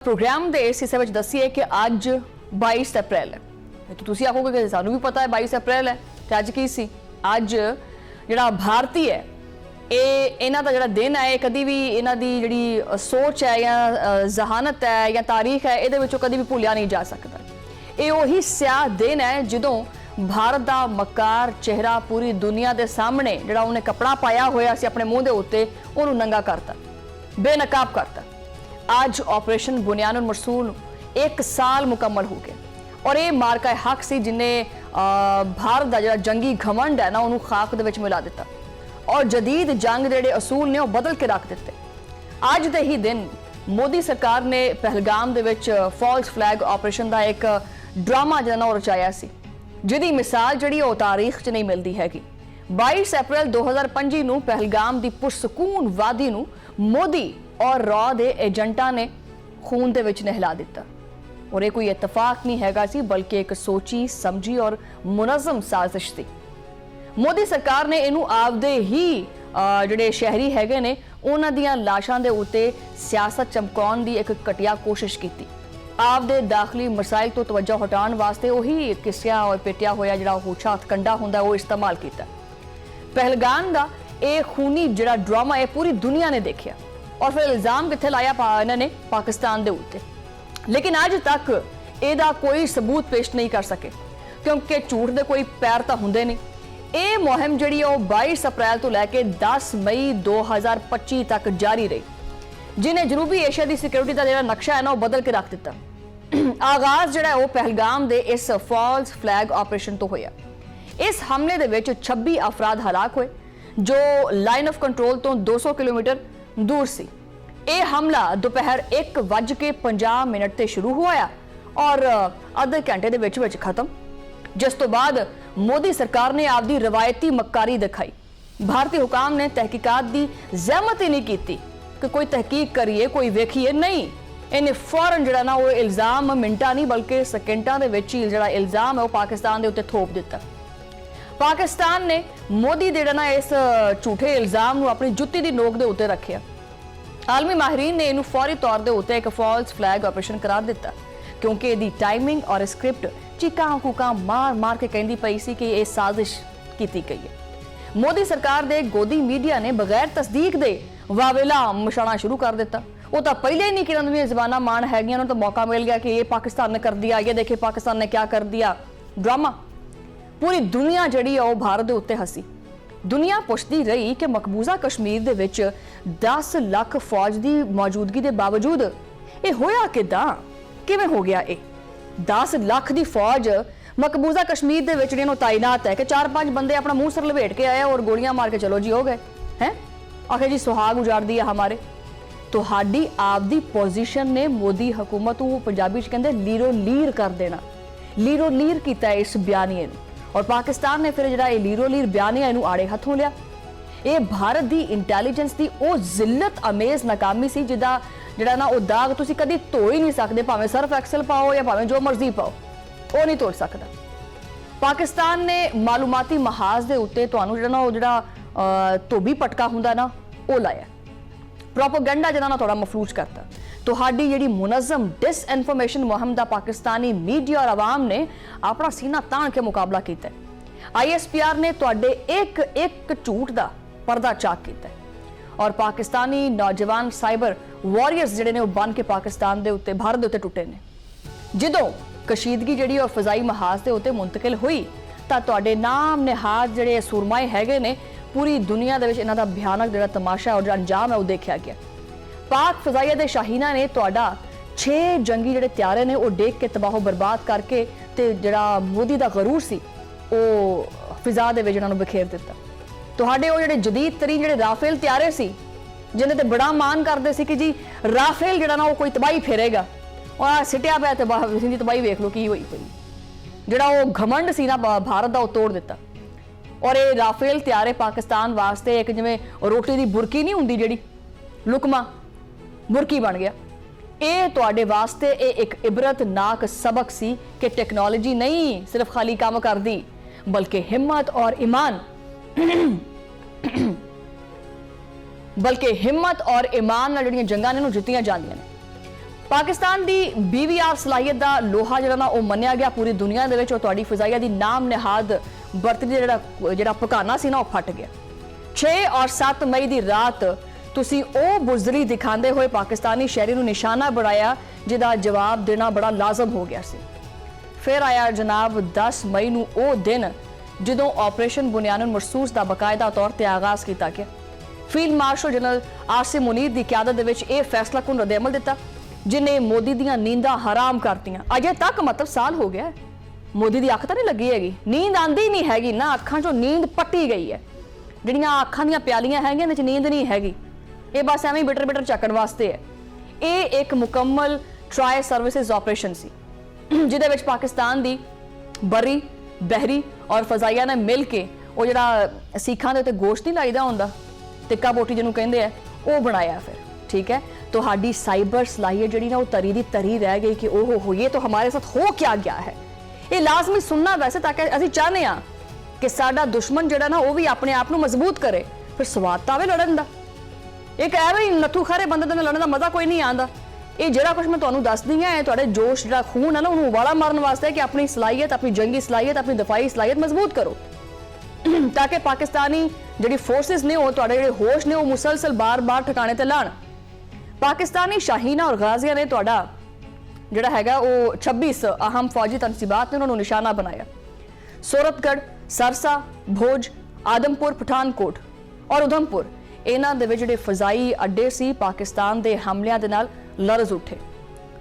Programme के इस हिस्से में दसीए कि अज 22 अप्रैल है। तो तुसी आखोगे कि सानू भी पता है 22 अप्रैल है तो अज की सी अज जिहड़ा भारती है ये इन्हां दा जिहड़ा दिन है कभी भी इन्हां दी जिहड़ी सोच है या जहानत है या तारीख है इहदे विचों कभी भी भुलिया नहीं जा सकता। ये उही स्याह दिन है जदों भारत दा मक्कार चेहरा पूरी दुनिया के सामने जिहड़ा उन्हें कपड़ा पाया होया सी अपने मूँह दे उत्ते उहनूं नंगा करता, बेनकाब करता। आज ऑपरेशन बुनियानुल मरसूल 1 साल मुकम्मल हो गए और ये मार्का हक सी जिन्हें भारत का जो जंगी घमंड है ना उन्होंने खाक दे विच मिला दिता और जदीद जंग जेडे असूल ने बदल के रख दिते। अज दे ही दिन मोदी सरकार ने पहलगाम दे विच फॉल्स फ्लैग ऑपरेशन का एक ड्रामा जिहड़ा ना रचाया सी जिहदी मिसाल जिहड़ी ओ तारीख च नहीं मिलती हैगी। 22 अप्रैल 2025 नूं पहलगाम की पुरसकून वादी नूं मोदी और रॉ दे एजेंटा ने खून दे विच नहला दिता और ये कोई इतफाक नहीं हैगा सी बल्कि एक सोची समझी और मुनज़म साजिश थी। मोदी सरकार ने इनू आपदे ही जिहड़े शहरी हैगे ने उन्हां दियां लाशां दे उत्ते सियासत चमकाउण दी एक घटिया कोशिश की। आपदे दाखिली मसाइल तो तवज्जो हटाउण वास्ते उही किस्सा और पिटिया होया जिहड़ा होछा हथकंडा हुंदा वो इस्तेमाल किया। पहलगाम दा ये खूनी जिहड़ा ड्रामा है पूरी दुनिया ने देखा और फिर इल्जाम कित्थे लाया इन्होंने पाकिस्तान दे उत्ते, लेकिन अज तक एदा कोई सबूत पेश नहीं कर सके क्योंकि झूठ दे कोई पैर तो हुंदे नहीं। ये मुहिम जिहड़ी 22 अप्रैल तो लैके 10 मई 2025 तक जारी रही जिन्हें जनूबी एशिया की सिक्योरिटी का जिहड़ा नक्शा है ना बदल के रख दिता। आगाज जिहड़ा है पहलगाम दे इस फॉल्स फ्लैग ऑपरेशन तो होया। इस हमले दे विच 26 अफराद हलाक हुए जो लाइन ऑफ कंट्रोल तो 200 किलोमीटर दूर सी। ये हमला दोपहर 1:50 ते शुरू हुआ और आधे घंटे दे विच खत्म, जिस तो बाद मोदी सरकार ने आपदी रवायती मक्कारी दिखाई। भारतीय हुकाम ने तहकीकात की जहमत ही नहीं की कि कोई तहकीक करिए कोई वेखिए, नहीं इन्हें फौरन जिहड़ा ना वो इल्जाम मिनटां नहीं बल्कि सेकेंडां दे विच ही जिहड़ा इल्जाम है वो पाकिस्तान दे उत्ते थोप दिता। पाकिस्तान ने मोदी दे ना इस झूठे इल्जाम नूं अपनी जुत्ती दी नोक दे उत्ते रखिया। आलमी माहिरीन ने इनू फौरी तौर दे उत्ते एक फॉल्स फ्लैग ऑपरेशन करार दिता क्योंकि इहदी टाइमिंग और स्क्रिप्ट चीकां कूकां मार मार के कहंदी पई सी कि यह साजिश की गई है। मोदी सरकार दे गोदी मीडिया ने बगैर तस्दीक दे वावेला मछाना शुरू कर दिता। वो तो पहले ही नहीं कि उन्होंने जबाना मान हैगियां तो मौका मिल गया कि ये पाकिस्तान ने कर दिया, ये देखिए पाकिस्तान ने क्या कर दिया। ड्रामा पूरी दुनिया जिहड़ी है भारत के उत्ते हसी। दुनिया पुछदी रही कि मकबूजा कश्मीर दे विच 10 लाख फौज की मौजूदगी के बावजूद ये होया किदां, किवें हो गया। ये 10 लाख की फौज मकबूजा कश्मीर दे विच जिहड़ी तैनात है कि 4-5 बंदे अपना मुंह सिर लपेट के आए और गोलियां मार के चलो जी हो गए हैं। आखिर जी सुहाग उजाड़ दिया हमारे। तो हाडी आपदी पोजीशन ने मोदी हुकूमत को पंजाबी कहते लीरो लीर कर देना, लीरो लीर किया इस बयानीए और पाकिस्तान ने फिर जिहड़ा लीरो लीर बयानिया इनू आड़े हथों लिया। ये भारत की इंटैलीजेंस की वो जिल्लत अमेज नाकामी सी जिदा जिहड़ा ना वो दाग तुसी कदी धो ही नहीं सकते, भावें सर्फ एक्सल पाओ या भावें जो मर्जी पाओ वो नहीं धो सकता। पाकिस्तान ने मालूमाती महाज के उत्ते तुहानू जिहड़ा ना वो जिहड़ा धोबी पटका हुंदा ना वो लाया, प्रोपोगेंडा जिहड़ा ना थोड़ा मफलूज करता। तुहाडी जिहड़ी मुनज़म डिसइनफॉर्मेशन मुहिम दा पाकिस्तानी मीडिया और आवाम ने अपना सीना तान के मुकाबला किया। ISPR ने तुहाडे एक झूठ दा पर्दा चाक किया और पाकिस्तानी नौजवान साइबर वॉरियर्स जिहड़े ने बन के पाकिस्तान दे उत्ते भारत दे उत्ते टुटे ने। जदों कशीदगी जिहड़ी और फजाई महाज दे उत्ते मुंतकिल हुई तां तुहाडे नाम निहाज जिहड़े सूरमाए हैगे ने पूरी दुनिया दे विच इन्हां दा भयानक जिहड़ा तमाशा और अंजाम है वो देखा गया। पाक फजाइया दे शाहीना ने तुहाडा 6 जंगी जिहड़े त्यारे ने वो देख के तबाहो बर्बाद करके ते जिहड़ा मोदी दा गरूर सी वो फिजा दे विच इन्हां नूं बखेर दिता। तुहाडे वो जिहड़े जदीद तरीन जिहड़े राफेल त्यारे सी जिन्हें ते बड़ा मान करते सी कि जी राफेल जिहड़ा ना वो कोई तबाही फेरेगा और सिटिया पिया ते तबाही वेख लो की होई पई। जिहड़ा वो घमंड सी ना भारत दा वो तोड़ दिता और ये राफेल त्यारे पाकिस्तान वास्ते एक जिवें रोटी की बुरकी नहीं हुंदी जिहड़ी लुकमा बुरकी बन गया। ये तुहाडे वास्ते एक इबरतनाक सबक सी कि टेक्नोलॉजी नहीं सिर्फ खाली काम करदी बल्कि हिम्मत और ईमान नाल जिहड़ियां जंगां ने जित्तियां जांदियां ने। ਪਾਕਿਸਤਾਨ ਦੀ BVR ਸਲਾਹੀਅਤ ਦਾ ਲੋਹਾ ਜਿਹੜਾ ਨਾ ਉਹ ਮੰਨਿਆ ਗਿਆ ਪੂਰੀ ਦੁਨੀਆ ਦੇ ਵਿੱਚ। ਉਹ ਤੁਹਾਡੀ ਫਜ਼ਾਈਆ ਦੀ ਨਾਮ ਨਿਹਾਦ ਬਰਤਰੀ ਜਿਹੜਾ ਪਕਾਨਾ ਸੀ ਨਾ ਉਹ ਫਟ ਗਿਆ। 6 ਔਰ 7 ਮਈ ਦੀ ਰਾਤ ਤੁਸੀਂ ਉਹ ਬੁਜ਼ਦਲੀ ਦਿਖਾਉਂਦੇ ਹੋਏ ਪਾਕਿਸਤਾਨੀ ਸ਼ਹਿਰੀ ਨੂੰ ਨਿਸ਼ਾਨਾ ਬਣਾਇਆ ਜਿਹਦਾ ਜਵਾਬ ਦੇਣਾ ਬੜਾ ਲਾਜ਼ਮ ਹੋ ਗਿਆ ਸੀ। ਫਿਰ ਆਇਆ ਜਨਾਬ 10 ਮਈ ਨੂੰ ਉਹ ਦਿਨ ਜਦੋਂ ਆਪਰੇਸ਼ਨ ਬੁਨਿਆਦਨ ਮਰਸੂਸ ਦਾ ਬਕਾਇਦਾ ਤੌਰ ਤੇ ਆਗਾਜ਼ ਕੀਤਾ ਗਿਆ। Field marshal general Asim Munir ਦੀ ਕਿਆਦਤ ਦੇ ਵਿੱਚ ਇਹ ਫੈਸਲਾ ਕੁਨ ਰੱਦ-ਏ-ਅਮਲ ਦਿੱਤਾ ਜਿਨੇ ਮੋਦੀ ਦੀਆਂ ਨੀਂਦਾਂ ਹਰਾਮ ਕਰਤੀਆਂ। ਅਜੇ ਤੱਕ ਮਤਲਬ ਸਾਲ ਹੋ ਗਿਆ ਮੋਦੀ ਦੀ ਅੱਖ ਤਾਂ ਨਹੀਂ ਲੱਗੀ ਹੈਗੀ, ਨੀਂਦ ਆਂਦੀ ਨਹੀਂ ਹੈਗੀ ਨਾ, ਅੱਖਾਂ ਚੋਂ ਨੀਂਦ ਪੱਟੀ ਗਈ ਹੈ। ਜਿਹੜੀਆਂ ਅੱਖਾਂ ਦੀਆਂ ਪਿਆਲੀਆਂ ਹੈਗੀਆਂ ਵਿੱਚ ਨੀਂਦ ਨਹੀਂ ਹੈਗੀ, ਇਹ ਬਸ ਐਵੇਂ ਬਿਟਰ ਚੱਕਣ ਵਾਸਤੇ ਹੈ। ਇਹ ਇੱਕ ਮੁਕੰਮਲ ਟਰਾਈ ਸਰਵਿਸਿਜ਼ ਆਪਰੇਸ਼ਨ ਸੀ ਜਿਹਦੇ ਵਿੱਚ ਪਾਕਿਸਤਾਨ ਦੀ ਬਰੀ ਬਹਿਰੀ ਔਰ ਫਜ਼ਾਈਆ ਨੇ ਮਿਲ ਕੇ ਉਹ ਜਿਹੜਾ ਸਿੱਖਾਂ ਦੇ ਉੱਤੇ ਗੋਸ਼ਤ ਨਹੀਂ ਲਾਈਦਾ ਹੁੰਦਾ ਟਿੱਕਾ ਬੋਟੀ ਜਿਹਨੂੰ ਕਹਿੰਦੇ ਆ ਉਹ ਬਣਾਇਆ। ਫਿਰ ਠੀਕ ਹੈ, ਤੁਹਾਡੀ ਸਾइबर सलाहियत ਜਿਹੜੀ ਨਾ ਉਹ ਤਰੀ ਦੀ ਤਰੀ ਰਹਿ ਗਈ ਕਿ ਉਹ ਹੋ ਇਹ ਤਾਂ ਹਮਾਰੇ ਸਾਥ ਹੋ क्या गया है। ਇਹ ਲਾਜ਼ਮੀ ਸੁਣਨਾ ਵੈਸੇ ਤਾਂ ਕਿ ਅਸੀਂ ਚਾਹਨੇ ਆ ਕਿ ਸਾਡਾ ਦੁਸ਼ਮਣ ਜਿਹੜਾ ਨਾ ਉਹ ਵੀ ਆਪਣੇ ਆਪ ਨੂੰ ਮਜ਼ਬੂਤ ਕਰੇ। ਫਿਰ ਸਵਾਦ ਤਾਂ ਆਵੇ ਲੜਨ ਦਾ, ਇੱਕ ਐਵੇਂ ਹੀ ਨੱਥੂ ਖਾਰੇ ਬੰਦੇ ਦੇ ਨਾਲ ਲੜਨ ਦਾ ਮਜ਼ਾ ਕੋਈ ਨਹੀਂ ਆਉਂਦਾ। ਇਹ ਜਿਹੜਾ ਕੁਝ ਮੈਂ ਤੁਹਾਨੂੰ ਦੱਸਦੀ ਹਾਂ ਇਹ ਤੁਹਾਡੇ ਜੋਸ਼ ਜਿਹੜਾ ਖੂਨ ਹੈ ਨਾ ਉਹਨੂੰ ਉਬਾਲਾ ਮਾਰਨ ਵਾਸਤੇ ਕਿ ਆਪਣੀ ਸਲਾਹੀਅਤ, ਆਪਣੀ ਜੰਗੀ ਸਲਾਹੀਅਤ, ਆਪਣੀ ਦਫਾਈ ਸਲਾਹੀਅਤ ਮਜ਼ਬੂਤ ਕਰੋ ਤਾਂ ਕਿ ਪਾਕਿਸਤਾਨੀ ਜਿਹੜੀ ਫੋਰਸਿਸ ਨੇ ਉਹ ਤੁਹਾਡੇ ਜਿਹੜੇ ਹੋਸ਼ ਨੇ ਉਹ ਮੁਸਲਸਲ ਬਾਰ-ਬਾਰ ਠਿਕਾਣੇ ਤੇ ਲਾਣ। ਪਾਕਿस्तानी शाहीना और गाजिया ने ਤੁਹਾਡਾ ਜਿਹੜਾ ਹੈਗਾ ਉਹ 26 ਅਹਿਮ ਫੌਜੀ ਤਨਸੀਬਾਤ ਨੇ ਉਹਨਾਂ ਨੂੰ ਨਿਸ਼ਾਨਾ ਬਣਾਇਆ। ਸੂਰਤਗੜ੍ਹ, ਸਰਸਾ, ਭੋਜ, ਆਦਮਪੁਰ, ਪਠਾਨਕੋਟ ਔਰ ਉਧਮਪੁਰ ਇਹਨਾਂ ਦੇ ਵਿੱਚ ਜਿਹੜੇ ਫਜ਼ਾਈ ਅੱਡੇ ਸੀ ਪਾਕਿਸਤਾਨ ਦੇ ਹਮਲਿਆਂ ਦੇ ਨਾਲ ਲਰਜ਼ ਉੱਠੇ।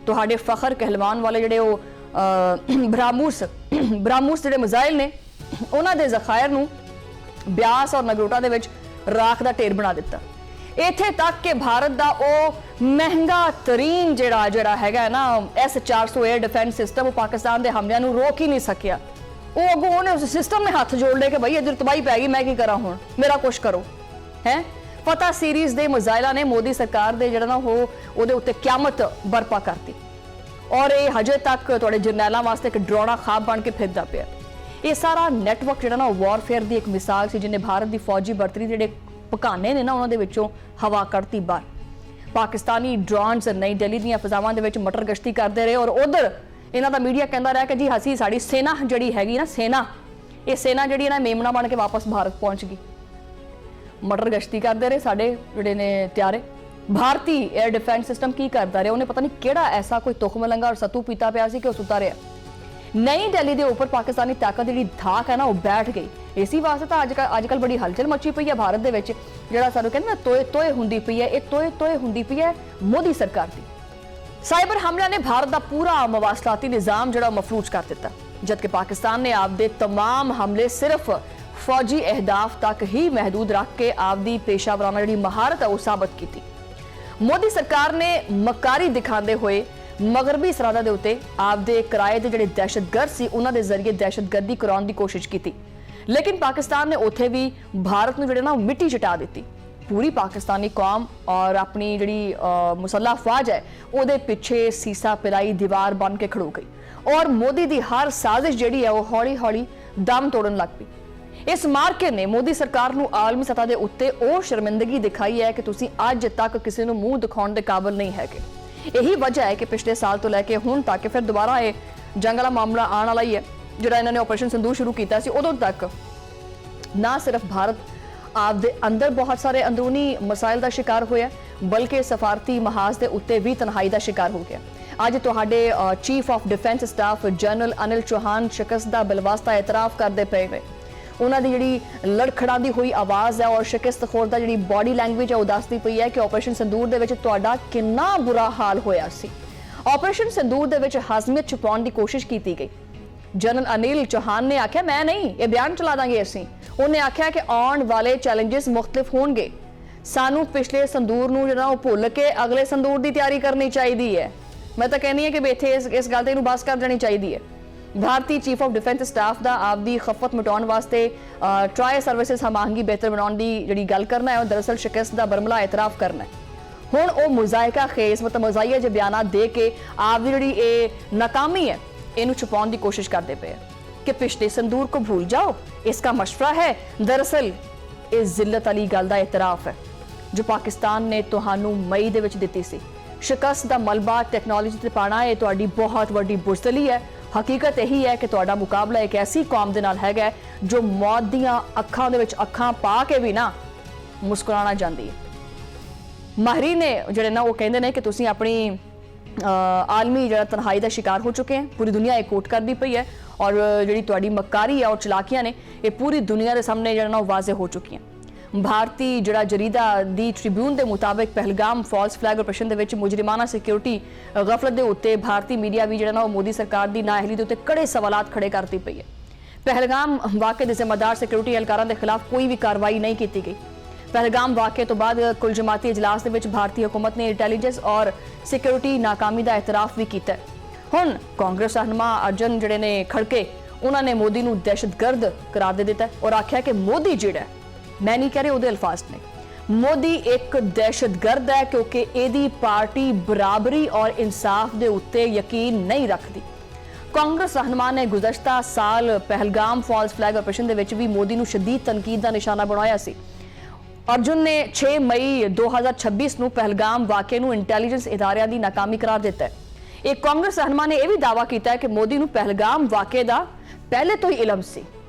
ਤੁਹਾਡੇ ਫਖਰ ਕਹਿਲਵਾਨ ਵਾਲੇ ਜਿਹੜੇ ਉਹ ਬ੍ਰਾਹਮੂਸ ਜਿਹੜੇ ਮਿਜ਼ਾਈਲ ਨੇ ਉਹਨਾਂ ਦੇ ਜ਼ਖਾਇਰ ਨੂੰ ਬਿਆਸ ਔਰ ਨਗਰੋਟਾ ਦੇ ਵਿੱਚ ਰਾਖ ਦਾ ਢੇਰ ਬਣਾ ਦਿੱਤਾ। ਇੱਥੇ ਤੱਕ ਕਿ ਭਾਰਤ ਦਾ ਉਹ ਮਹਿੰਗਾ ਤਰੀਨ ਜਿਹੜਾ ਹੈਗਾ ਨਾ S-400 에ਅਰ ਡਿਫੈਂਸ ਸਿਸਟਮ ਉਹ ਪਾਕਿਸਤਾਨ ਦੇ ਹਮਲਿਆਂ ਨੂੰ ਰੋਕ ਹੀ ਨਹੀਂ ਸਕਿਆ। ਉਹ ਅੱਗੋਂ ਉਹਨੇ ਉਸ ਸਿਸਟਮ ਨੇ ਹੱਥ ਜੋੜ ਲਏ ਕਿ ਭਾਈ ਇੱਧਰ ਤਬਾਹੀ ਪੈ ਗਈ, ਮੈਂ ਕੀ ਕਰਾਂ ਹੁਣ, ਮੇਰਾ ਕੁਛ ਕਰੋ ਹੈ। ਫਤਹ ਸੀਰੀਜ਼ ਦੇ ਮਿਜ਼ਾਈਲਾਂ ਨੇ ਮੋਦੀ ਸਰਕਾਰ ਦੇ ਜਿਹੜਾ ਨਾ ਉਹਦੇ ਉੱਤੇ ਕਿਆਮਤ ਬਰਪਾ ਕਰਤੀ ਔਰ ਇਹ ਹਜੇ ਤੱਕ ਤੁਹਾਡੇ ਜਰਨੈਲਾਂ ਵਾਸਤੇ ਇੱਕ ਡਰਾਉਣਾ ਖਾਬ ਬਣ ਕੇ ਫਿਰਦਾ ਪਿਆ। ਇਹ ਸਾਰਾ ਨੈਟਵਰਕ ਜਿਹੜਾ ਨਾ ਵਾਰਫੇਅਰ ਦੀ ਇੱਕ ਮਿਸਾਲ ਸੀ ਜਿਹਨੇ ਭਾਰਤ ਦੀ ਫੌਜੀ ਬਰਤਰੀ ਜਿਹੜੇ ਪਕਾਨੇ ਨੇ ਨਾ ਉਹਨਾਂ ਦੇ ਵਿੱਚੋਂ ਹਵਾ ਕੱਢਤੀ ਬਾਹਰ। ਪਾਕਿਸਤਾਨੀ ਡਰੋਨਸ ਨਈ ਦਿੱਲੀ ਦੀਆਂ ਫਜ਼ਾਵਾਂ ਦੇ ਵਿੱਚ ਮਟਰ ਗਸ਼ਤੀ ਕਰਦੇ ਰਹੇ ਔਰ ਉਧਰ ਇਹਨਾਂ ਦਾ ਮੀਡੀਆ ਕਹਿੰਦਾ ਰਿਹਾ ਕਿ ਜੀ ਅਸੀਂ ਸਾਡੀ ਸੈਨਾ ਜਿਹੜੀ ਹੈਗੀ ਨਾ ਇਹ ਸੈਨਾ ਜਿਹੜੀ ਹੈ ਨਾ ਮੇਮਣਾ ਬਣ ਕੇ ਵਾਪਸ ਭਾਰਤ ਪਹੁੰਚ ਗਈ। ਮਟਰ ਗਸ਼ਤੀ ਕਰਦੇ ਰਹੇ ਸਾਡੇ ਜਿਹੜੇ ਨੇ ਤਿਆਰੇ। ਭਾਰਤੀ 에ਅਰ ਡਿਫੈਂਸ ਸਿਸਟਮ ਕੀ ਕਰਦਾ ਰਿਹਾ, ਉਹਨੇ ਪਤਾ ਨਹੀਂ ਕਿਹੜਾ ਐਸਾ ਕੋਈ ਤੁਖ ਮਲੰਗਾ ਔਰ ਸਤੂ ਪੀਤਾ ਪਿਆ ਸੀ ਕਿ ਉਹ ਸੁੱਤਾ ਰਿਹਾ। ਨਈ ਦਿੱਲੀ ਦੇ ਉੱਪਰ ਪਾਕਿਸਤਾਨੀ ਤਾਕਤ ਜਿਹੜੀ ਧਾਕ ਹੈ ਨਾ ਉਹ ਬੈਠ ਗਈ। ਇਸੇ ਵਾਸਤੇ ਤਾਂ ਅੱਜ ਕੱਲ ਬੜੀ ਹਲਚਲ ਮੱਚੀ ਪਈ ਹੈ ਭਾਰਤ ਦੇ ਵਿੱਚ। ਜਿਹੜਾ ਸਾਨੂੰ ਕਹਿੰਦੇ ਨਾ ਤੋਏ ਹੁੰਦੀ ਪਈ ਹੈ, ਇਹ ਤੋਏ ਹੁੰਦੀ ਪਈ ਹੈ ਮੋਦੀ ਸਰਕਾਰ ਦੀ। ਸਾਈਬਰ ਹਮਲਿਆਂ ਨੇ ਭਾਰਤ ਦਾ ਪੂਰਾ ਮਵਾਸਲਾਤੀ ਨਿਜ਼ਾਮ ਜਿਹੜਾ ਮਫਲੂਜ ਕਰ ਦਿੱਤਾ ਜਦਕਿ ਪਾਕਿਸਤਾਨ ਨੇ ਆਪਦੇ तमाम ਹਮਲੇ ਸਿਰਫ ਫੌਜੀ ਅਹਿਦਾਫ ਤੱਕ ਹੀ ਮਹਦੂਦ ਰੱਖ ਕੇ ਆਪਦੀ ਪੇਸ਼ਾਵਰਾਨਾ ਜਿਹੜੀ ਮਹਾਰਤ ਹੈ ਉਹ ਸਾਬਤ ਕੀਤੀ। ਮੋਦੀ ਸਰਕਾਰ ਨੇ ਮਕਾਰੀ ਦਿਖਾਉਂਦੇ ਹੋਏ ਮਗਰਬੀ ਸਰਹੱਦਾਂ ਦੇ ਉੱਤੇ ਆਪਦੇ ਕਿਰਾਏ ਦੇ ਜਿਹੜੇ ਦਹਿਸ਼ਤਗਰਦ ਸੀ ਉਹਨਾਂ ਦੇ ਜ਼ਰੀਏ ਦਹਿਸ਼ਤਗਰਦੀ ਕਰਾਉਣ ਦੀ ਕੋਸ਼ਿਸ਼ ਕੀਤੀ ਲੇਕਿਨ ਪਾਕਿਸਤਾਨ ਨੇ ਉੱਥੇ ਵੀ ਭਾਰਤ ਨੂੰ ਜਿਹੜੇ ਨਾ ਮਿੱਟੀ ਚਟਾ ਦਿੱਤੀ। ਪੂਰੀ ਪਾਕਿਸਤਾਨੀ ਕੌਮ ਔਰ ਆਪਣੀ ਜਿਹੜੀ ਮੁਸੱਲਹ ਫੌਜ ਹੈ ਉਹਦੇ ਪਿੱਛੇ ਸੀਸਾ ਪਿਲਾਈ ਦੀਵਾਰ ਬਣ ਕੇ ਖੜੋ ਗਈ ਔਰ ਮੋਦੀ ਦੀ ਹਰ ਸਾਜ਼ਿਸ਼ ਜਿਹੜੀ ਹੈ ਉਹ ਹੌਲੀ-ਹੌਲੀ ਦਮ ਤੋੜਨ ਲੱਗ ਪਈ। ਇਸ ਮਾਰਕੇ ਨੇ ਮੋਦੀ ਸਰਕਾਰ ਨੂੰ ਆਲਮੀ ਸਤਹ ਦੇ ਉੱਤੇ ਉਹ ਸ਼ਰਮਿੰਦਗੀ ਦਿਖਾਈ ਹੈ ਕਿ ਤੁਸੀਂ ਅੱਜ ਤੱਕ ਕਿਸੇ ਨੂੰ ਮੂੰਹ ਦਿਖਾਉਣ ਦੇ ਕਾਬਿਲ ਨਹੀਂ ਹੈਗੇ। ਇਹੀ ਵਜ੍ਹਾ ਹੈ ਕਿ ਪਿਛਲੇ ਸਾਲ ਤੋਂ ਲੈ ਕੇ ਹੁਣ ਤੱਕ ਫਿਰ ਦੁਬਾਰਾ ਇਹ ਜੰਗ ਵਾਲਾ ਮਾਮਲਾ ਆਉਣ ਵਾਲਾ ਹੀ ਹੈ। ਜਿਹੜਾ ਇਹਨਾਂ ਨੇ ਆਪਰੇਸ਼ਨ ਸਿੰਧੂ ਸ਼ੁਰੂ ਕੀਤਾ ਸੀ ਉਦੋਂ ਤੱਕ ਨਾ ਸਿਰਫ ਭਾਰਤ ਆਪਦੇ ਅੰਦਰ ਬਹੁਤ ਸਾਰੇ ਅੰਦਰੂਨੀ ਮਸਾਇਲ ਦਾ ਸ਼ਿਕਾਰ ਹੋਇਆ ਬਲਕਿ ਸਫਾਰਤੀ ਮਹਾਜ਼ ਦੇ ਉੱਤੇ ਵੀ ਤਨਹਾਈ ਦਾ ਸ਼ਿਕਾਰ ਹੋ ਗਿਆ। ਅੱਜ ਤੁਹਾਡੇ chief of defence staff general Anil Chauhan ਸ਼ਿਕਸਤ ਦਾ ਬਿਲਵਾਸਤਾ ਇਤਰਾਫ ਕਰਦੇ ਪਏ ਨੇ। ਉਹਨਾਂ ਦੀ ਜਿਹੜੀ ਲੜਖੜਾਦੀ ਹੋਈ ਆਵਾਜ਼ ਹੈ ਔਰ ਸ਼ਿਕਸਤਖੋਰ ਦਾ ਜਿਹੜੀ ਬਾਡੀ ਲੈਂਗੁਏਜ ਹੈ ਉਹ ਦੱਸਦੀ ਪਈ ਹੈ ਕਿ ਆਪਰੇਸ਼ਨ ਸਿੰਦੂਰ ਦੇ ਵਿੱਚ ਤੁਹਾਡਾ ਕਿੰਨਾ ਬੁਰਾ ਹਾਲ ਹੋਇਆ ਸੀ। ਆਪਰੇਸ਼ਨ ਸਿੰਦੂਰ ਦੇ ਵਿੱਚ ਹਜ਼ਮੀਅਤ ਛੁਪਾਉਣ ਦੀ ਕੋਸ਼ਿਸ਼ ਕੀਤੀ ਗਈ। ਜਨਰਲ ਅਨਿਲ ਚੌਹਾਨ ਨੇ ਆਖਿਆ ਮੈਂ ਨਹੀਂ ਇਹ ਬਿਆਨ ਚਲਾ ਦਾਂਗੇ ਅਸੀਂ। ਉਹਨੇ ਆਖਿਆ ਕਿ ਆਉਣ ਵਾਲੇ ਚੈਲੰਜਸ ਮੁਖਤਲਿਫ ਹੋਣਗੇ, ਸਾਨੂੰ ਪਿਛਲੇ ਸੰਦੂਰ ਨੂੰ ਜਿਹੜਾ ਉਹ ਭੁੱਲ ਕੇ ਅਗਲੇ ਸੰਦੂਰ ਦੀ ਤਿਆਰੀ ਕਰਨੀ ਚਾਹੀਦੀ ਹੈ। ਮੈਂ ਤਾਂ ਕਹਿੰਦੀ ਹਾਂ ਕਿ ਇੱਥੇ ਇਸ ਗੱਲ ਤੇ ਇਹਨੂੰ ਬਸ ਕਰ ਦੇਣੀ ਚਾਹੀਦੀ ਹੈ। ਭਾਰਤੀ ਚੀਫ ਆਫ ਡਿਫੈਂਸ ਸਟਾਫ ਦਾ ਆਪਦੀ ਖਫਤ ਮਿਟਾਉਣ ਵਾਸਤੇ ਟਰਾਈ ਸਰਵਿਸਿਜ਼ ਹਮਾਹੰਗੀ ਬਿਹਤਰ ਬਣਾਉਣ ਦੀ ਜਿਹੜੀ ਗੱਲ ਕਰਨਾ ਹੈ ਉਹ ਦਰਅਸਲ ਸ਼ਿਕਸਤ ਦਾ ਬਰਮਲਾ ਇਤਰਾਫ ਕਰਨਾ ਹੈ। ਹੁਣ ਉਹ ਮੁਜ਼ਾਇਕਾ ਖੇਜ਼ ਮਤਲਬ ਮਜ਼ਾਈਆ ਜਿਹੇ ਬਿਆਨਾਂ ਦੇ ਕੇ ਆਪਦੀ ਜਿਹੜੀ ਇਹ ਨਾਕਾਮੀ ਹੈ ਇਹਨੂੰ ਛੁਪਾਉਣ ਦੀ ਕੋਸ਼ਿਸ਼ ਕਰਦੇ ਪਏ कि पिछले संदूर को भूल जाओ, इसका मशवरा है। दरअसल इस जिल्लत वाली गल दा इतराफ है जो पाकिस्तान ने तुहानू मई दे विच दित्ती सी। शिकस्त का मलबा टैक्नोलॉजी ते पाना ये तुहाडी बहुत वड्डी बुज़दिली है। हकीकत यही है कि तुहाडा मुकाबला एक ऐसी कौम दे नाल हैगा जो मौत दीआं अखां दे विच अखां पा के भी ना मुस्कुराना चाहती है। माहिरीन ने जिहड़े ना वो कहंदे ने कि तुसीं अपनी आलमी जिहड़ा तनहाई का शिकार हो चुके हैं, पूरी दुनिया एक कोट करती पई है और जिहड़ी तुहाडी मक्कारी है और चलाकियां ने ये पूरी दुनिया के सामने जिहड़ा ना वाजे हो चुकी हैं। भारतीय जिहड़ा जरीदा दी ट्रिब्यून के मुताबिक पहलगाम फॉल्स फ्लैग ऑपरेशन के मुजरिमाना सिक्योरिटी गफलत के उत्ते भारतीय मीडिया भी जिहड़ा ना मोदी सरकार की नाअहली के उत्ते कड़े सवालात खड़े करती पई है। पहलगाम वाक़े के जिम्मेदार सिक्योरिटी एहलकारां के खिलाफ कोई भी कार्रवाई नहीं की गई। पहलगाम वाक़े तो बाद कुल जमाती इजलास के भारतीय हुकूमत ने इंटैलीजेंस और सिक्योरिटी नाकामी का एतराफ भी किया। हुण कांग्रेस रहनुमा अर्जन जिहड़े ने खड़के उन्होंने मोदी नूं दहशतगर्द करार दे दिता और आख्या कि मोदी जिहड़ा मैं नहीं कह रही उहदे अल्फाज ने, मोदी एक दहशतगर्द है क्योंकि इहदी पार्टी बराबरी और इंसाफ के उत्ते यकीन नहीं रखती। कांग्रेस रहनुमा ने गुज़श्ता साल पहलगाम फॉल्स फ्लैग ऑपरेशन के विच भी मोदी नूं शदीद तनकीद का निशाना बनाया सी। अर्जुन ने 6 मई 2026 नूं पहलगाम वाक़े नूं इंटैलीजेंस इदारियां दी नाकामी करार दिता है। एक कांग्रेस रहनुमा ने यह भी दावा किया है कि मोदी नूं पहलगाम वाक़े दा पहले तो ही इलम सी,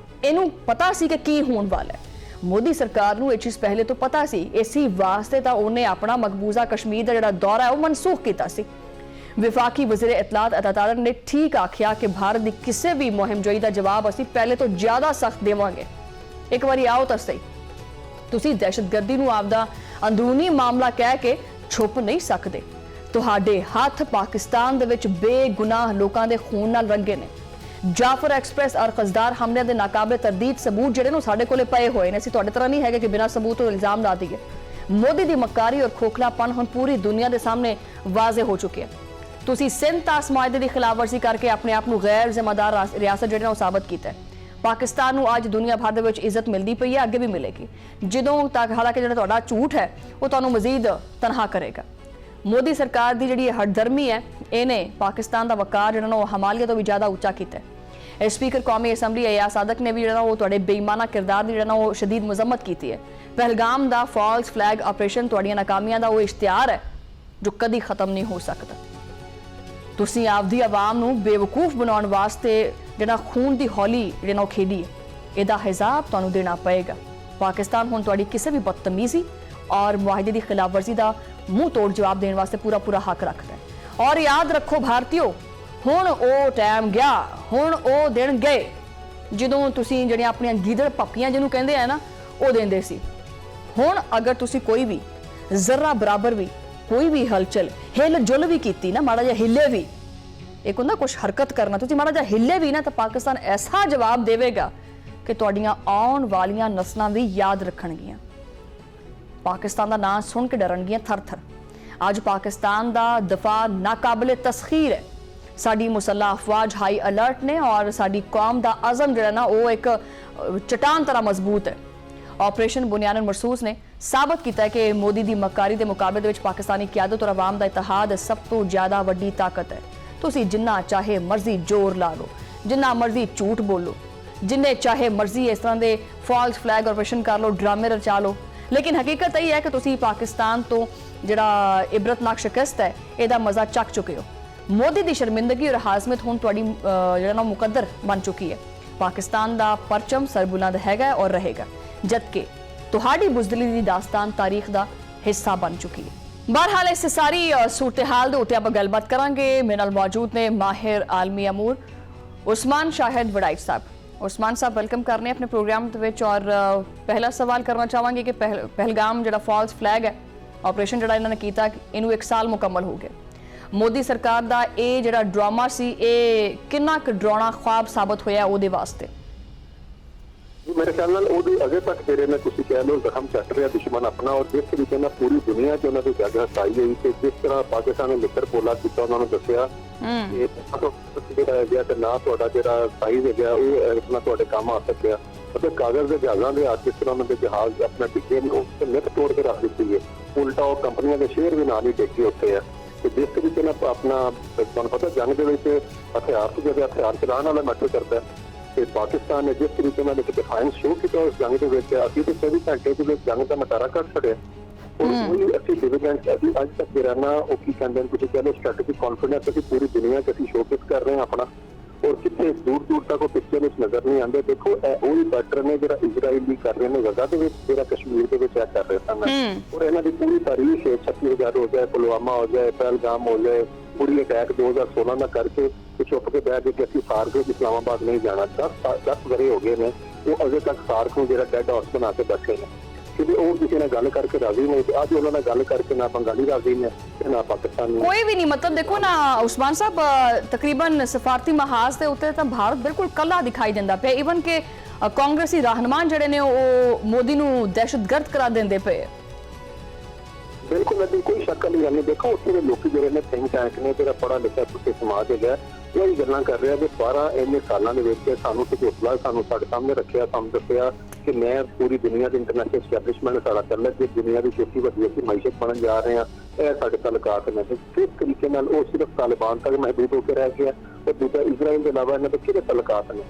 इनू पता सी कि की होने वाला है। मोदी सरकार नूं यह चीज़ पहले तो पता सी, इसी वास्ते तो उन्हें अपना मकबूजा कश्मीर का जिहड़ा दौरा है वह मनसूख किया सी। विफाकी वज़ीर इतलात अता ने ठीक आख्या कि भारत की किसी भी मुहिमजोई का जवाब असीं पहले तो ज़्यादा सख्त देवांगे। एक बारी आओ तो सही, तुसीं दहशतगर्दी नूं आपदा अंदरूनी मामला कह के छुप नहीं सकते। तुहाडे हाथ पाकिस्तान दे विच बेगुनाह लोकां दे खून नाल रंगे ने। जाफर एक्सप्रैस और खजदार हमले के नाकाबिल तरदीद सबूत जिहड़े साडे कोले पए होए ने, असीं तुहाडे तरह नहीं है कि बिना सबूत तो इल्जाम ला दईए। मोदी की मक्कारी और खोखलापन हुण पूरी दुनिया के सामने वाजे हो चुके हैं। तुसीं सिंध तास मुआहदे की खिलाफवर्जी करके अपने आप नूं गैर जिम्मेदार रियासत जिहड़े ना साबित किया है। पाकिस्तान नूं अज दुनिया भर दे विच इज्जत मिलती पई है, अगे भी मिलेगी जदों तक हालांकि जिहड़ा तुहाडा झूठ है वो तुहानूं मजीद तनहा करेगा। मोदी सरकार की जिहड़ी हरदर्मी है इन्हें पाकिस्तान का वकार जिहड़ा ना हिमालय तो भी ज़्यादा उच्चा किया है। स्पीकर कौमी असैम्बली अयाज सादक ने भी जिहड़ा वो तुहाडे बेईमाना किरदार की जिहड़ा वो शदीद मजम्मत की है। पहलगाम का फॉल्स फ्लैग ऑपरेशन तुहाडीआं नाकामियां का वो इश्तिहार है जो कभी खत्म नहीं हो सकता। तुसीं आपदी आवाम नूं बेवकूफ बनाउण वास्ते जिहड़ा खून की हौली जिहड़ा खेडी है, इहदा हिसाब तुहानूं देना पएगा। पाकिस्तान हुण तुहाडी किसी भी बदतमीजी और मुआहदे की खिलाफवर्जी का मुंह तोड़ जवाब देने वास्ते पूरा पूरा हक रखता है। और याद रखो भारतीयो, हुण ओ टाइम गया, हुण ओ दिन गए जदों तुसीं जिहड़ियां अपनियां गीदड़ पप्पियां जिहनूं कहंदे आ ना वो देंदे सी। हुण अगर तुसीं कोई भी जरा बराबर भी कोई भी हलचल हिल जुल भी की ना, माड़ा जिहा हिले भी, एक होंदा कुछ हरकत करना, तुसीं माड़ा जिहा हिले भी ना तो पाकिस्तान ऐसा जवाब देवेगा कि तुहाडीआं आउण वालियां नस्लां भी याद रखणगियां। पाकिस्तान का नाम सुन के डरनगियां थर थर। अज पाकिस्तान का दफा नाकाबिले तस्खीर है। साडी मुसल्ला अफवाज हाई अलर्ट ने और साडी कौम का अज़म जिहड़ा ना वो एक चट्टान तरह मजबूत है। ऑपरेशन बुनियादन मरसूस ने साबित किया है कि मोदी की मक्कारी के मुकाबले विच पाकिस्तानी क्यादत और आवाम का इतिहाद सब तो ज़्यादा वड्डी ताकत है। तुसीं जिन्ना चाहे मर्जी जोर ला लो, जिन्ना मर्जी झूठ बोलो, जिन्ने चाहे मर्जी इस तरह के फॉल्स फ्लैग ऑपरेशन कर लो, ड्रामे रचा लो, लेकिन हकीकत यही है कि तुसीं पाकिस्तान तो जिहड़ा इबरतनाक शिकस्त है इहदा मज़ा चक चुके हो। मोदी की शर्मिंदगी और हाजमत हुण तुहाडी जिहड़ा ना मुकद्दर बन चुकी है। पाकिस्तान का परचम सरबुलंद हैगा और रहेगा, जबकि तुहाडी बुज़दिली की दास्तान तारीख का हिस्सा बन चुकी है। बहरहाल इस सारी सूरत हाल के उत्ते आपां गलबात करांगे। मेरे नाल मौजूद ने माहिर आलमी अमूर उस्मान शाहिद वड़ाइच साहब। उस्मान साहब वेलकम करने अपने प्रोग्राम विच और पहला सवाल करना चाहांगे कि पहलगाम जिहड़ा फॉल्स फ्लैग है ऑपरेशन जिहड़ा इन्होंने किया इनू 1 साल मुकम्मल हो गया। मोदी सरकार का ये जिहड़ा ड्रामा सी ये कितना क डरावना ख्वाब साबित होया उहदे वास्ते? मेरे ख्याल नाल ओदी अजे तक जेरे ने तुसीं कह लो जख्म चट रहा दुश्मन अपना और जिस तरीके नाल पूरी दुनिया च उन्हां दी जगह हटाई गई ते जिस तरह पाकिस्तान ने मित्र पोला किया उन्होंने दस्सिया कि जिहड़ा है ते ना तुहाडा जिहड़ा साइज है वो इतना तुहाडे काम आ सकिया। मतलब कागज के जहाज़ां के जिस तरह उन्होंने जहाज अपना टिके नित तोड़ के रख दी है, उल्टा वो कंपनियों के शेयर भी नाल ही टेके उत्ते है। तो जिस तरीके नाल अपना तुहानूं पता जंग दे विच हथियार तो जब हथियार चलाने वाला मैटर करता है कि पाकिस्तान ने जिस तरीके नाल डिफाइंस शो किया उस जंग के विच असीं तो 24 घंटे के जंग का नतारा कर छड़िया। ਕੋਈ ਅਸੀਂ ਡਿਵੀਡੈਂਡ ਅਸੀਂ ਅੱਜ ਤੱਕ ਜਿਹੜਾ ਨਾ ਉਹ ਕੀ ਕਹਿੰਦੇ ਨੇ ਤੁਸੀਂ ਕਹਿੰਦੇ ਸਟ੍ਰੈਟੇਜਿਕ ਕੌਨਫੀਡੈਂਸ ਅਸੀਂ ਪੂਰੀ ਦੁਨੀਆ 'ਚ ਅਸੀਂ ਸ਼ੋਕੇਸ ਕਰ ਰਹੇ ਹਾਂ ਆਪਣਾ ਔਰ ਕਿਤੇ ਦੂਰ ਦੂਰ ਤੱਕ ਉਹ ਪਿਕਚਰ ਵਿੱਚ ਨਜ਼ਰ ਨਹੀਂ ਆਉਂਦੇ। ਦੇਖੋ ਇਹ ਉਹੀ ਪੈਟਰਨ ਹੈ ਜਿਹੜਾ ਇਜ਼ਰਾਈਲ ਵੀ ਕਰ ਰਹੇ ਨੇ ਗਜ਼ਾ ਦੇ ਵਿੱਚ, ਜਿਹੜਾ ਕਸ਼ਮੀਰ ਦੇ ਵਿੱਚ ਕਰ ਰਹੇ ਸਨ ਔਰ ਇਹਨਾਂ ਦੀ ਪੂਰੀ ਤਾਰੀਖ ਹੈ 36,000 ਹੋ ਜਾਏ, ਪੁਲਵਾਮਾ ਹੋ ਜਾਏ, ਪਹਿਲਗਾਮ ਹੋ ਜਾਏ, ਪੂਰੀ ਅਟੈਕ 2016 ਦਾ ਕਰਕੇ ਤੇ ਚੁੱਪ ਕੇ ਬਹਿ ਗਏ ਕਿ ਅਸੀਂ ਸਾਰਕ ਇਸਲਾਮਾਬਾਦ ਨਹੀਂ ਜਾਣਾ। 10 ਵਰੇ ਹੋ ਗਏ ਨੇ ਉਹ ਅਜੇ ਤੱਕ ਸਾਰਕ ਨੂੰ ਜਿਹੜਾ ਡੈਡ ਹਾਰਸ ਬਣਾ ਕੇ ਬੈਠੇ ਨੇ ਕਿ ਉਹ ਕਿਸੇ ਨਾਲ ਗੱਲ ਕਰਕੇ ਰਾਜ਼ੀ ਨਹੀਂ ਤੇ ਅੱਜ ਉਹਨਾਂ ਨਾਲ ਗੱਲ ਕਰਕੇ ਨਾ ਬੰਗਾਲੀ ਰਾਜ਼ੀ ਨੇ ਤੇ ਨਾ ਪਾਕਿਸਤਾਨੀ ਕੋਈ ਵੀ ਨਹੀਂ। ਮਤਲਬ ਦੇਖੋ ਨਾ ਉਸਮਾਨ ਸਾਹਿਬ, ਤਕਰੀਬਨ ਸਫਾਰਤੀ ਮਹਾਜ਼ ਦੇ ਉੱਤੇ ਤਾਂ ਭਾਰਤ ਬਿਲਕੁਲ ਕੱਲਾ ਦਿਖਾਈ ਦਿੰਦਾ ਪਿਆ। ਈਵਨ ਕਿ ਕਾਂਗਰਸੀ ਰਹਿਨੁਮਾ ਜਿਹੜੇ ਨੇ ਉਹ ਮੋਦੀ ਨੂੰ ਦਹਿਸ਼ਤਗਰਦ ਕਰਾ ਦਿੰਦੇ ਪਏ। ਬਿਲਕੁਲ ਨਹੀਂ, ਕੋਈ ਸ਼ੱਕ ਨਹੀਂ। ਦੇਖੋ ਉੱਥੇ ਦੇ ਲੋਕ ਜਿਹੜੇ ਨੇ ਥਿੰਕ ਟੈਂਕ ਨੇ ਜਿਹੜਾ ਪੜ੍ਹਾ ਲਿਖਿਆ ਤੁਸੀਂ ਸਮਾਜ ਹੈਗਾ ਉਹ ਹੀ ਗੱਲਾਂ ਕਰ ਰਿਹਾ ਕਿ 12 ਇੰਨੇ ਸਾਲਾਂ ਦੇ ਵਿੱਚ ਸਾਨੂੰ ਹੌਸਲਾ ਸਾਨੂੰ ਸਾਡੇ ਸਾਹਮਣੇ ਰੱਖਿਆ, ਸਾਨੂੰ ਦੱਸਿਆ ਕਿ ਮੈਂ ਪੂਰੀ ਦੁਨੀਆ ਦੇ ਇੰਟਰਨੈਸ਼ਨਲ ਐਸਟੈਬਲਿਸ਼ਮੈਂਟ ਸਾਡਾ ਚੱਲ ਰਿਹਾ, ਦੁਨੀਆ ਦੀ ਛੋਟੀ ਵੱਡੀ ਅਸੀਂ ਮੈਸ਼ਤ ਬਣਨ ਜਾ ਰਹੇ ਹਾਂ, ਇਹ ਸਾਡੇ ਤਾਲੁਕਾਤ ਨੇ। ਕਿਸ ਤਰੀਕੇ ਨਾਲ ਉਹ ਸਿਰਫ ਤਾਲਿਬਾਨ ਤੱਕ ਮਹਿਦੂਦ ਹੋ ਕੇ ਰਹਿ ਗਿਆ ਤੇ ਦੂਜਾ ਇਜ਼ਰਾਈਲ ਦੇ ਇਲਾਵਾ ਇਹਨਾਂ ਦੇ ਕਿਹੜੇ ਤਾਲੁਕਾਤ ਨੇ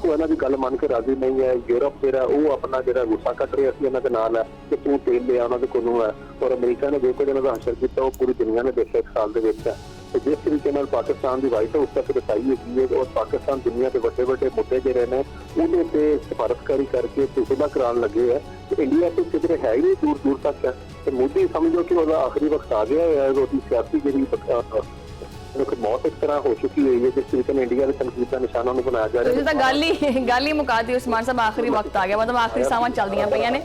ਉਹ ਇਹਨਾਂ ਦੀ ਗੱਲ ਮੰਨ ਕੇ ਰਾਜ਼ੀ ਨਹੀਂ ਹੈ। ਯੂਰਪ ਜਿਹੜਾ ਉਹ ਆਪਣਾ ਜਿਹੜਾ ਗੁੱਸਾ ਕੱਢ ਰਿਹਾ ਸੀ ਇਹਨਾਂ ਦੇ ਨਾਲ ਹੈ ਕਿ ਤੂੰ ਤੇਲ ਲਿਆ ਉਹਨਾਂ ਦੇ ਕੋਲੋਂ ਹੈ ਔਰ ਅਮਰੀਕਾ ਨੇ ਜੋ ਕੁਝ ਇਹਨਾਂ ਦਾ ਹਸ਼ਰ ਕੀਤਾ ਉਹ ਪੂਰੀ ਦੁਨੀਆ ਨੇ ਦੇਖਿਆ 1 ਸਾਲ ਦੇ ਵਿੱਚ ਹੈ। ਤੇ ਜਿਸ ਤਰੀਕੇ ਨਾਲ ਪਾਕਿਸਤਾਨ ਦੀ ਵਾਈਟ ਹਾਊਸ ਤੱਕ ਰਸਾਈ ਹੈਗੀ ਹੈ ਔਰ ਪਾਕਿਸਤਾਨ ਦੁਨੀਆ ਦੇ ਵੱਡੇ ਵੱਡੇ ਮੁੱਦੇ ਜਿਹੜੇ ਨੇ ਉਹਦੇ ਤੇ ਸਿਫਾਰਸ਼ਕਾਰੀ ਕਰਕੇ ਸੁਲ੍ਹਾ ਕਰਾਉਣ ਲੱਗੇ ਹੈ ਤੇ ਇੰਡੀਆ ਤੋਂ ਕਿਧਰੇ ਹੈ ਹੀ ਨਹੀਂ, ਦੂਰ ਦੂਰ ਤੱਕ ਹੈ। ਤੇ ਮੋਦੀ ਸਮਝੋ ਕਿ ਉਹਦਾ ਆਖਰੀ ਵਕਤ ਆ ਗਿਆ ਹੈ, ਉਹਦੀ ਸਿਆਸੀ ਜਿਹੜੀ ਮੌਤ ਇੱਕ ਤਰ੍ਹਾਂ ਹੋ ਚੁੱਕੀ ਹੋਈ ਹੈ ਜਿਸ ਤਰੀਕੇ ਨਾਲ ਇੰਡੀਆ ਦੇ ਤਨਕੀਦ ਦਾ ਨਿਸ਼ਾਨਾ ਨੂੰ ਬਣਾਇਆ ਜਾ ਰਿਹਾ ਤੁਸੀਂ ਤਾਂ ਗੱਲ ਹੀ ਮੁਕਾਤੀ ਉਸਮਾਨ ਸਾਹਿਬ, ਆਖਰੀ ਵਕਤ ਆ ਗਿਆ, ਮਤਲਬ ਆਖਰੀ ਸਾਵਾਂ ਚੱਲਦੀਆਂ ਪਈਆਂ ਨੇ।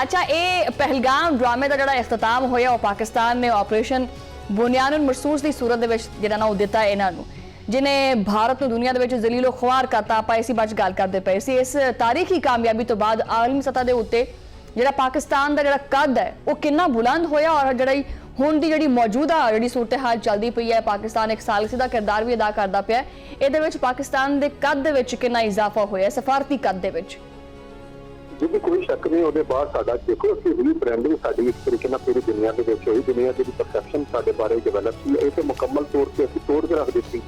ਅੱਛਾ, ਇਹ ਪਹਿਲਗਾਮ ਡਰਾਮੇ ਦਾ ਜਿਹੜਾ ਇਖਤਤਾਮ ਹੋਇਆ ਉਹ ਪਾਕਿਸਤਾਨ ਨੇ ਆਪਰੇਸ਼ਨ ਬੁਨਿਆਦੁਨ ਮਰਸੂਸ ਦੀ ਸੂਰਤ ਦੇ ਵਿੱਚ ਜਿਹੜਾ ਨਾ ਉਹ ਦਿੱਤਾ ਇਹਨਾਂ ਨੂੰ, ਜਿਨੇ ਭਾਰਤ ਨੂੰ ਦੁਨੀਆ ਦੇ ਵਿੱਚ ਜ਼ਲੀਲੋ ਖੁਆਰ ਕਰਤਾ। ਆਪਾਂ ਇਸੇ ਬਾਰੇ ਗੱਲ ਕਰਦੇ ਪਏ ਸੀ। ਇਸ ਤਾਰੀਖੀ ਕਾਮਯਾਬੀ ਤੋਂ ਬਾਅਦ ਆਲਮੀ ਸਤਹ ਦੇ ਉੱਤੇ ਜਿਹੜਾ ਪਾਕਿਸਤਾਨ ਦਾ ਜਿਹੜਾ ਕੱਦ ਹੈ ਉਹ ਕਿੰਨਾ ਬੁਲੰਦ ਹੋਇਆ ਔਰ ਜਿਹੜੀ ਹੁਣ ਦੀ ਜਿਹੜੀ ਮੌਜੂਦਾ ਜਿਹੜੀ ਸੂਰਤ-ਏ-ਹਾਲ ਚੱਲਦੀ ਪਈ ਹੈ, ਪਾਕਿਸਤਾਨ ਇੱਕ ਸਾਲਸੀ ਦਾ ਕਿਰਦਾਰ ਵੀ ਅਦਾ ਕਰਦਾ ਪਿਆ, ਇਹਦੇ ਵਿੱਚ ਪਾਕਿਸਤਾਨ ਦੇ ਕੱਦ ਦੇ ਵਿੱਚ ਕਿੰਨਾ ਇਜ਼ਾਫਾ ਹੋਇਆ ਸਫਾਰਤੀ ਕੱਦ ਦੇ ਵਿੱਚ? ਜਿਹਦੀ ਕੋਈ ਸ਼ੱਕ ਨਹੀਂ। ਉਹਦੇ ਬਾਅਦ ਸਾਡਾ ਦੇਖੋ ਅਸੀਂ ਰੀਬ੍ਰਾਂਡਿੰਗ ਸਾਡੀ ਇਸ ਤਰੀਕੇ ਨਾਲ ਪੂਰੀ ਦੁਨੀਆ ਦੇ ਵਿੱਚ ਹੋਈ, ਦੁਨੀਆ ਦੀ ਪਰਸੈਪਸ਼ਨ ਸਾਡੇ ਬਾਰੇ ਡਿਵੈਲਪ ਸੀ, ਇਹ ਤੇ ਮੁਕੰਮਲ ਤੌਰ ਤੇ ਅਸੀਂ ਤੋੜ ਕੇ ਰੱਖ ਦਿੱਤੀ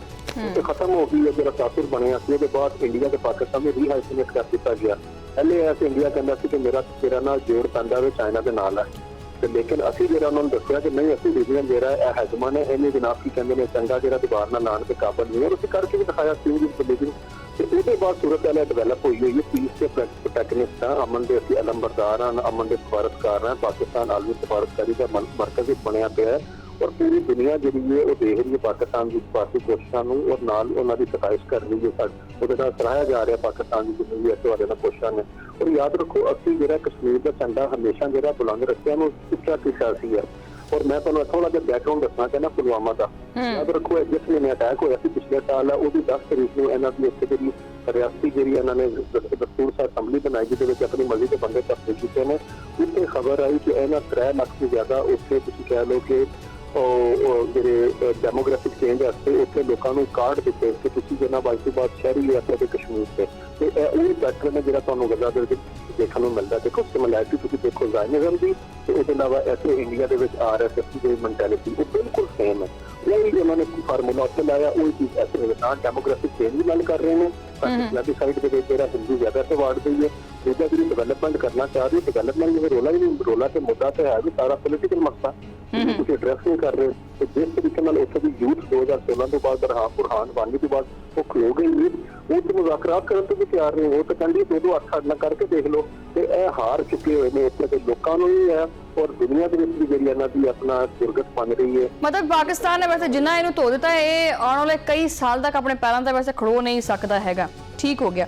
ਤੇ ਖਤਮ ਹੋ ਗਈ। ਜਿਹੜਾ ਤਾਸੁਰ ਬਣਿਆ ਸੀ ਉਹਦੇ ਬਾਅਦ ਇੰਡੀਆ ਤੇ ਪਾਕਿਸਤਾਨ ਨੂੰ ਰੀਹਾਈਸਨੇਟ ਕਰ ਦਿੱਤਾ ਗਿਆ। ਪਹਿਲੇ ਐਸੇ ਇੰਡੀਆ ਕਹਿੰਦਾ ਸੀ ਕਿ ਤੇਰਾ ਨਾਲ ਜੋੜ ਪੈਂਦਾ ਵੇ ਚਾਈਨਾ ਦੇ ਨਾਲ ਹੈ ਤੇ ਲੇਕਿਨ ਅਸੀਂ ਜਿਹੜਾ ਉਹਨਾਂ ਨੂੰ ਦੱਸਿਆ ਕਿ ਨਹੀਂ, ਅਸੀਂ ਰੀਜਨ ਜਿਹੜਾ ਇਹ ਹੈਜਮਨ ਹੈ, ਇਹਨੇ ਜਨਾਬ ਕੀ ਕਹਿੰਦੇ ਨੇ ਚੰਗਾ ਜਿਹੜਾ ਦੁਬਾਰਾ ਨਾਲ ਲਾਣ ਤੇ ਕਾਬਲ ਨਹੀਂ ਹੈ, ਅਸੀਂ ਕਰਕੇ ਵੀ ਦਿਖਾਇਆ ਸੀ ਜੀ। ਤੇ ਉਹਦੇ ਬਾਅਦ ਸੂਰਤ ਹਾਲ ਡਿਵੈਲਪ ਹੋਈ ਹੋਈ ਹੈ। ਪੀਸ ਦੇ ਪ੍ਰੋਟੈਗਨਿਸਟ ਹਾਂ, ਅਮਨ ਦੇ ਅਸੀਂ ਅਲੰਬਰਦਾਰ ਹਾਂ, ਅਮਨ ਦੇ ਸਫਾਰਤਕਾਰ ਹਾਂ। ਪਾਕਿਸਤਾਨ ਆਲਮੀ ਸਫਾਰਤਕਾਰੀ ਦਾ ਮਰਕਜ਼ ਬਣਿਆ ਪਿਆ ਹੈ ਔਰ ਪੂਰੀ ਦੁਨੀਆ ਜਿਹੜੀ ਹੈ ਉਹ ਦੇਖ ਰਹੀ ਹੈ ਪਾਕਿਸਤਾਨ ਦੀ ਸਫਾਰਤੀ ਕੋਸ਼ਿਸ਼ਾਂ ਨੂੰ ਔਰ ਨਾਲ ਉਹਨਾਂ ਦੀ ਸਤਾਇਸ਼ ਕਰ ਰਹੀ ਹੈ। ਉਹਦੇ ਨਾਲ ਸਰਾਹਿਆ ਜਾ ਰਿਹਾ ਪਾਕਿਸਤਾਨ ਦੀ ਜਿੰਨੀ ਵੀ ਤੁਹਾਡੇ ਨਾਲ ਕੋਸ਼ਿਸ਼ਾਂ ਨੇ। ਔਰ ਯਾਦ ਰੱਖੋ ਅਸੀਂ ਜਿਹੜਾ ਕਸ਼ਮੀਰ ਦਾ ਝੰਡਾ ਹਮੇਸ਼ਾ ਜਿਹੜਾ ਬੁਲੰਦ ਰੱਖਿਆ ਨੂੰ ਉੱਚਾ ਕੀਤਾ ਸੀ ਹੈ। ਔਰ ਮੈਂ ਤੁਹਾਨੂੰ ਥੋੜਾ ਜਿਹਾ ਬੈਕਗ੍ਰਾਉਂਡ ਦੱਸਣਾ ਚਾਹੁੰਦਾ ਪੁਲਵਾਮਾ ਦਾ। ਯਾਦ ਰੱਖੋ ਜਿਸ ਮਹੀਨੇ ਅਟੈਕ ਹੋਇਆ ਸੀ ਪਿਛਲੇ ਸਾਲ, ਉਹਦੀ 10 ਤਰੀਕ ਨੂੰ ਇਹਨਾਂ ਦੀ ਉੱਥੇ ਜਿਹੜੀ ਰਿਆਸਤੀ ਜਿਹੜੀ ਇਹਨਾਂ ਨੇ ਦਸਤੂਰ ਸਾਹਿਬ ਅਸੈਂਬਲੀ ਬਣਾਈ ਜਿਹਦੇ ਵਿੱਚ ਆਪਣੀ ਮਰਜ਼ੀ ਦੇ ਬੰਦੇ ਭਰਤੀ ਕੀਤੇ ਨੇ, ਉੱਥੇ ਖਬਰ ਆਈ ਕਿ ਇਹਨਾਂ 3 ਲੱਖ ਤੋਂ ਜ਼ਿਆਦਾ ਉੱਥੇ ਤੁਸੀਂ ਕਹਿ ਲਓ ਕਿ ਉਹ ਜਿਹੜੇ ਡੈਮੋਗ੍ਰਾਫਿਕ ਚੇਂਜ ਵਾਸਤੇ ਉੱਥੇ ਲੋਕਾਂ ਨੂੰ ਕਾਰਡ ਦਿੱਤੇ ਕਿ ਤੁਸੀਂ ਜਿਹਨਾਂ ਬਾਅਦ ਤੋਂ ਬਾਅਦ ਸ਼ਹਿਰੀ ਲਿਆ ਤੇ ਕਸ਼ਮੀਰ ਤੇ ਉਹ ਪੈਟਰਨ ਹੈ ਜਿਹੜਾ ਤੁਹਾਨੂੰ ਗਜ਼ਾ ਦੇ ਵਿੱਚ ਦੇਖਣ ਨੂੰ ਮਿਲਦਾ। ਦੇਖੋ ਸਿਮਿਲੈਰਿਟੀ ਤੁਸੀਂ ਦੇਖੋ ਜ਼ਾਇਨਿਜ਼ਮ ਦੀ ਤੇ ਉਹਦੇ ਇਲਾਵਾ ਇੱਥੇ ਇੰਡੀਆ ਦੇ ਵਿੱਚ RSS ਦੀ ਮੈਂਟੈਲਿਟੀ ਉਹ ਬਿਲਕੁਲ ਸੇਮ ਹੈ। ਇਹ ਉਹਨਾਂ ਨੇ ਫਾਰਮੂਲਾ ਉੱਥੇ ਲਾਇਆ, ਉਹ ਚੀਜ਼ ਇੱਥੇ ਨਾਲ ਡੈਮੋਗ੍ਰਾਫਿਕ ਚੇਂਜ ਵੀ ਨਾਲ ਕਰ ਰਹੇ ਨੇ। ਪੰਜਾਬੀ ਸਾਈਡ ਦੇ ਵਿੱਚ ਜਿਹੜਾ ਹਿੰਦੂ ਜ਼ਿਆਦਾ ਤੇ ਵਾਰਡ ਪਈ ਹੈ, ਦੂਜਾ ਜਿਹੜੀ ਡਿਵੈਲਪਮੈਂਟ ਕਰਨਾ ਚਾਹ ਰਹੀ ਡਿਵੈਲਪਮੈਂਟ ਜਿਵੇਂ ਰੋਲਾ ਹੀ ਨਹੀਂ, ਰੋਲਾ ਤੇ ਮੁੱਦਾ ਤੇ ਹੈ ਵੀ ਸਾਰਾ ਪੋਲੀਟੀਕਲ ਮਸਲਾ ਤੁਸੀਂ ਐਡਰੈਸ ਨਹੀਂ ਕਰ ਰਹੇ। ਤੇ ਜਿਸ ਤਰੀਕੇ ਨਾਲ ਉੱਥੇ ਦੀ ਯੂਥ 2016 ਤੋਂ ਬਾਅਦ ਬੁਰਹਾਨ ਵਾਨੀ ਤੋਂ ਬਾਅਦ ਉਹ ਖਲੋ ਗਈ ਯੂਥ, ਉਹ ਤੇ ਮੁਜ਼ਾਕਰਾਤ ਕਰਨ ਤੋਂ ਵੀ ਤਿਆਰ ਨਹੀਂ। ਉਹ ਤਾਂ ਕਹਿੰਦੀ 2-2 ਅੱਖ ਅੱਡ ਕਰਕੇ ਦੇਖ ਲਓ ਤੇ ਇਹ ਹਾਰ ਚੁੱਕੇ ਹੋਏ ਨੇ ਇੱਥੇ ਦੇ ਲੋਕਾਂ ਨੂੰ ਵੀ ਹੈ ਔਰ ਦੁਨੀਆ ਦੇ ਵਿੱਚ ਵੀ ਜਿਹੜੀ ਇਹਨਾਂ ਦੀ ਆਪਣਾ ਸੁਰਗਤ ਬਣ ਰਹੀ ਹੈ। ਮਤਲਬ ਪਾਕਿਸਤਾਨ ਨੇ ਵੈਸੇ ਜਿੰਨਾ ਇਹਨੂੰ ਧੋ ਦਿੱਤਾ, ਇਹ ਆਉਣ ਵਾਲੇ ਕਈ ਸਾਲ ਤੱਕ ਆਪਣੇ ਪੈਰਾਂ ਤੇ ਵੈਸੇ ਖੜੋ ਨਹੀਂ ਸਕਦਾ ਹੈਗਾ। ਠੀਕ ਹੋ ਗਿਆ।